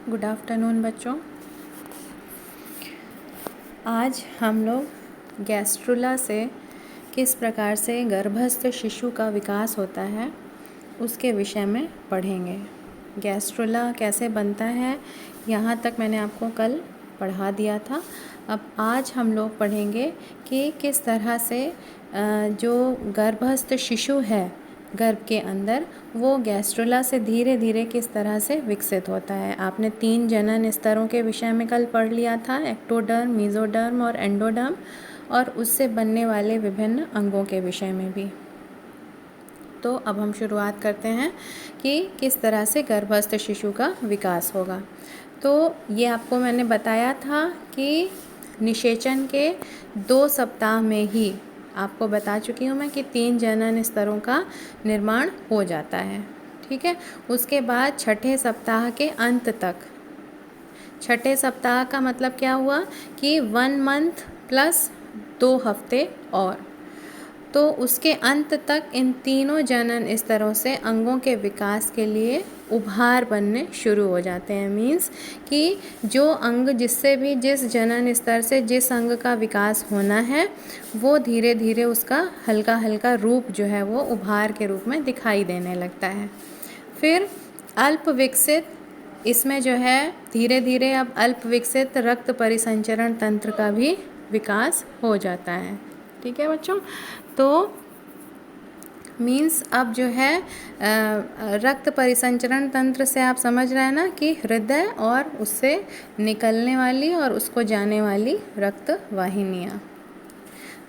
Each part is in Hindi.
गुड आफ्टरनून बच्चों। आज हम लोग गैस्ट्रुला से किस प्रकार से गर्भस्थ शिशु का विकास होता है उसके विषय में पढ़ेंगे। गैस्ट्रुला कैसे बनता है यहाँ तक मैंने आपको कल पढ़ा दिया था। अब आज हम लोग पढ़ेंगे कि किस तरह से जो गर्भस्थ शिशु है गर्भ के अंदर वो गैस्ट्रुला से धीरे धीरे किस तरह से विकसित होता है। आपने 3 जनन स्तरों के विषय में कल पढ़ लिया था, एक्टोडर्म, मेसोडर्म और एंडोडर्म, और उससे बनने वाले विभिन्न अंगों के विषय में भी। तो अब हम शुरुआत करते हैं कि किस तरह से गर्भस्थ शिशु का विकास होगा। तो ये आपको मैंने बताया था कि निषेचन के 2 सप्ताह में ही आपको बता चुकी हूँ मैं कि 3 जनन स्तरों का निर्माण हो जाता है। ठीक है, उसके बाद छठे सप्ताह के अंत तक, छठे सप्ताह का मतलब क्या हुआ कि 1 मंथ प्लस 2 हफ्ते, और तो उसके अंत तक इन तीनों जनन स्तरों से अंगों के विकास के लिए उभार बनने शुरू हो जाते हैं। मीन्स कि जो अंग जिससे भी जिस जनन स्तर से जिस अंग का विकास होना है वो धीरे धीरे उसका हल्का हल्का रूप जो है वो उभार के रूप में दिखाई देने लगता है। फिर अल्प विकसित, इसमें जो है धीरे धीरे अब अल्प विकसित रक्त परिसंचरण तंत्र का भी विकास हो जाता है। ठीक है बच्चों, तो मीन्स अब जो है रक्त परिसंचरण तंत्र से आप समझ रहे हैं ना कि हृदय और उससे निकलने वाली और उसको जाने वाली रक्त वाहिनियाँ।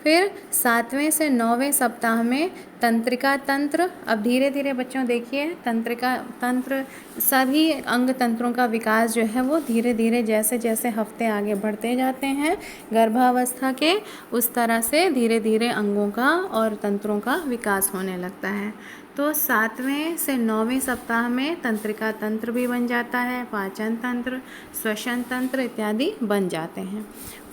फिर 7वें से 9वें सप्ताह में तंत्रिका तंत्र। अब धीरे धीरे बच्चों देखिए तंत्रिका तंत्र, सभी अंग तंत्रों का विकास जो है वो धीरे धीरे जैसे जैसे हफ्ते आगे बढ़ते जाते हैं गर्भावस्था के, उस तरह से धीरे धीरे अंगों का और तंत्रों का विकास होने लगता है। तो 7वें से 9वें सप्ताह में तंत्रिका तंत्र भी बन जाता है, पाचन तंत्र, श्वसन तंत्र इत्यादि बन जाते हैं।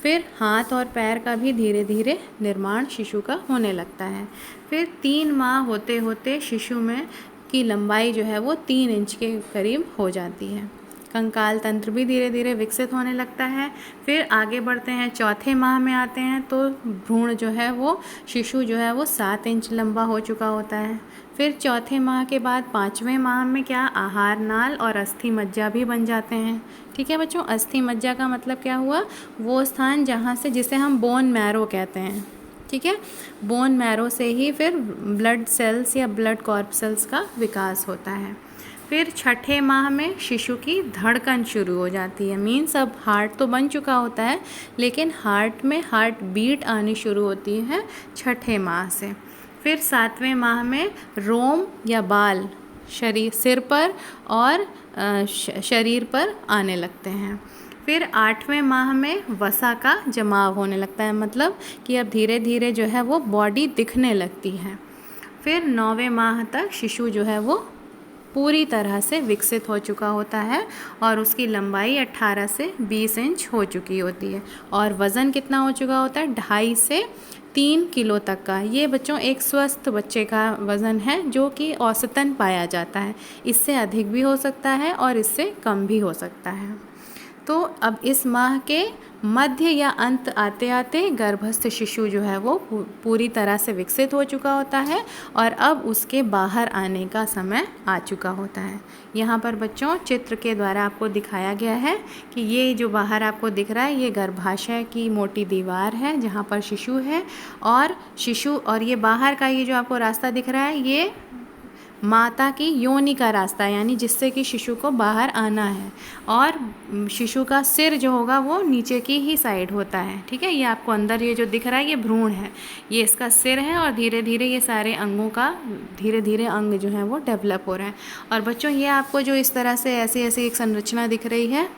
फिर हाथ और पैर का भी धीरे धीरे निर्माण शिशु का होने लगता है। फिर 3 माह होते होते शिशु में की लंबाई जो है वो 3 इंच के करीब हो जाती है। कंकाल तंत्र भी धीरे धीरे विकसित होने लगता है। फिर आगे बढ़ते हैं, चौथे माह में आते हैं तो भ्रूण जो है वो शिशु जो है वो 7 इंच लंबा हो चुका होता है। फिर चौथे माह के बाद 5वें माह में क्या आहार नाल और अस्थि मज्जा भी बन जाते हैं। ठीक है बच्चों, अस्थि मज्जा का मतलब क्या हुआ, वो स्थान जहाँ से जिसे हम बोन मैरो कहते हैं। ठीक है, बोन मैरो से ही फिर ब्लड सेल्स या ब्लड कॉर्पसेल्स का विकास होता है। फिर छठे माह में शिशु की धड़कन शुरू हो जाती है। मीन्स अब हार्ट तो बन चुका होता है लेकिन हार्ट में हार्ट बीट आनी शुरू होती है छठे माह से। फिर 7वें माह में रोम या बाल शरीर, सिर पर और शरीर पर आने लगते हैं। फिर 8वें माह में वसा का जमाव होने लगता है, मतलब कि अब धीरे धीरे जो है वो बॉडी दिखने लगती है। फिर 9वें माह तक शिशु जो है वो पूरी तरह से विकसित हो चुका होता है और उसकी लंबाई 18 से 20 इंच हो चुकी होती है और वज़न कितना हो चुका होता है, 2.5 से 3 किलो तक का। ये बच्चों एक स्वस्थ बच्चे का वज़न है जो कि औसतन पाया जाता है। इससे अधिक भी हो सकता है और इससे कम भी हो सकता है। तो अब इस माह के मध्य या अंत आते आते गर्भस्थ शिशु जो है वो पूरी तरह से विकसित हो चुका होता है और अब उसके बाहर आने का समय आ चुका होता है। यहाँ पर बच्चों चित्र के द्वारा आपको दिखाया गया है कि ये जो बाहर आपको दिख रहा है ये गर्भाशय की मोटी दीवार है जहाँ पर शिशु है, और ये बाहर का ये जो आपको रास्ता दिख रहा है ये माता की योनि का रास्ता, यानी जिससे कि शिशु को बाहर आना है, और शिशु का सिर जो होगा वो नीचे की ही साइड होता है। ठीक है, ये आपको अंदर ये जो दिख रहा है ये भ्रूण है, ये इसका सिर है और धीरे धीरे ये सारे अंगों का धीरे धीरे अंग जो है वो डेवलप हो रहा है। और बच्चों ये आपको जो इस तरह से ऐसी ऐसी एक संरचना दिख रही है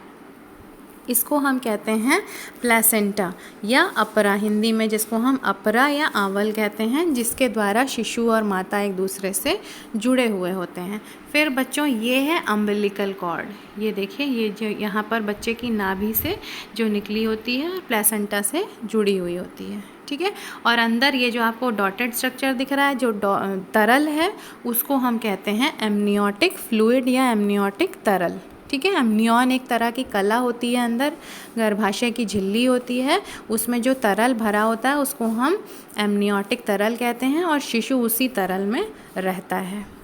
इसको हम कहते हैं प्लेसेंटा या अपरा, हिंदी में जिसको हम अपरा या आंवल कहते हैं, जिसके द्वारा शिशु और माता एक दूसरे से जुड़े हुए होते हैं। फिर बच्चों ये है अम्बिलिकल कॉर्ड, ये देखिए ये जो यहाँ पर बच्चे की नाभि से जो निकली होती है और प्लेसेंटा से जुड़ी हुई होती है। ठीक है, और अंदर ये जो आपको डॉटेड स्ट्रक्चर दिख रहा है जो तरल है उसको हम कहते हैं एमनियोटिक फ्लूइड या एमनियोटिक तरल। ठीक है। एमनियॉन एक तरह की कला होती है, अंदर गर्भाशय की झिल्ली होती है, उसमें जो तरल भरा होता है उसको हम एमनियोटिक तरल कहते हैं और शिशु उसी तरल में रहता है।